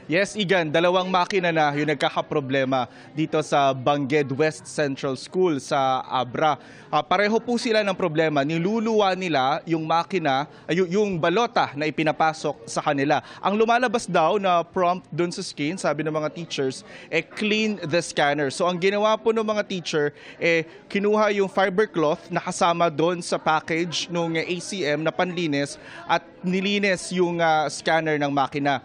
Yes, Igan, dalawang makina na yung nagkakaproblema dito sa Bangged West Central School sa Abra. Pareho po sila ng problema. Niluluwa nila yung makina, yung balota na ipinapasok sa kanila. Ang lumalabas daw na prompt dun sa screen, sabi ng mga teachers, clean the scanner. So ang ginawa po ng mga teacher, kinuha yung fiber cloth na kasama doon sa package ng ACM na panlinis at nilinis yung scanner ng makina.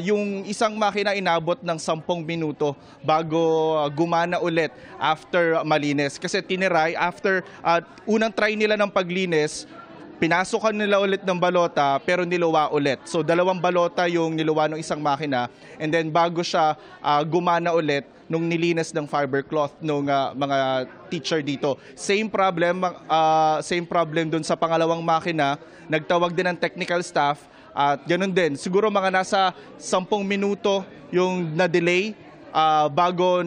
Yung isang makina inabot ng 10 minuto bago gumana ulit after malinis. Kasi tiniray, after unang try nila ng paglinis, pinasukan nila ulit ng balota pero niluwa ulit. So dalawang balota yung niluwa ng isang makina and then bago siya gumana ulit nung nilinis ng fiber cloth ng mga teacher dito. Same problem dun sa pangalawang makina. Nagtawag din ng technical staff at ganun din. Siguro mga nasa 10 minuto yung na-delay bago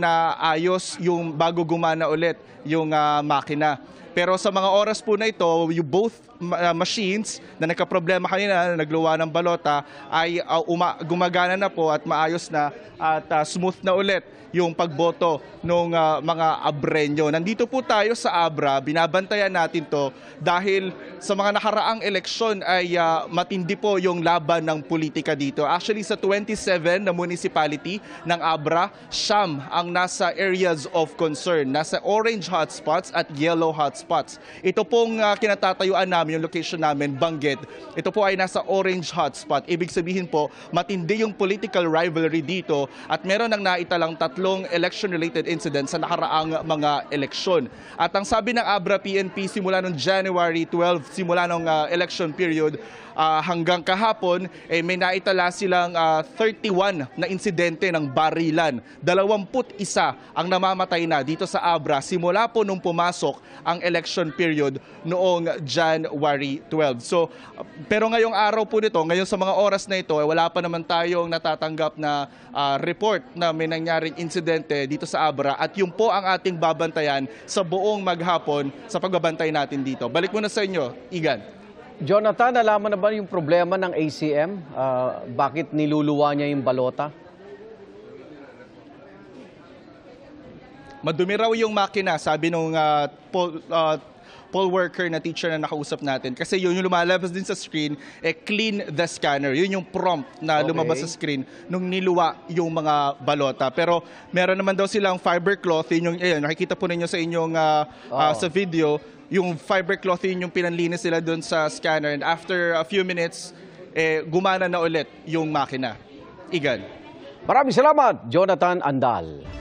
bago gumana ulit yung makina. Pero sa mga oras po na ito, yung both machines na nagka-problema kanina, na nagluwa ng balota, ay gumagana na po at maayos na at smooth na ulit yung pagboto ng mga Abreño. Nandito po tayo sa Abra, binabantayan natin to dahil sa mga nakaraang eleksyon ay matindi po yung laban ng politika dito. Actually sa 27 na municipality ng Abra, siyam ang nasa areas of concern. Nasa orange hotspots at yellow hotspots. Ito pong kinatatayuan namin, yung location namin, Bangged. Ito po ay nasa orange hotspot. Ibig sabihin po, matindi yung political rivalry dito at meron nang naitalang tatlong election-related incidents sa nakaraang mga eleksyon. At ang sabi ng Abra PNP simula noong January 12, simula noong election period, hanggang kahapon, may naitala silang 31 na insidente ng barilan. 21 ang namamatay na dito sa Abra simula po nung pumasok ang election period noong January 12. So, pero ngayong araw po nito, ngayon sa mga oras na ito, wala pa naman tayong natatanggap na report na may nangyaring insidente dito sa Abra at yun po ang ating babantayan sa buong maghapon sa pagbabantay natin dito. Balik muna sa inyo, Igan. Jonathan, alaman na ba yung problema ng ACM? Bakit niluluwa niya yung balota? Madumi raw yung makina, sabi nung poll worker na teacher na nakausap natin. Kasi yun yung lumalabas din sa screen, clean the scanner. Yun yung prompt na lumabas sa screen nung niluwa yung mga balota. Pero meron naman daw silang fiber cloth, yun yung, nakikita po ninyo sa inyong sa video, yung fiber cloth yun yung pinanlinis nila doon sa scanner. And after a few minutes, gumana na ulit yung makina. Igan. Maraming salamat, Jonathan Andal.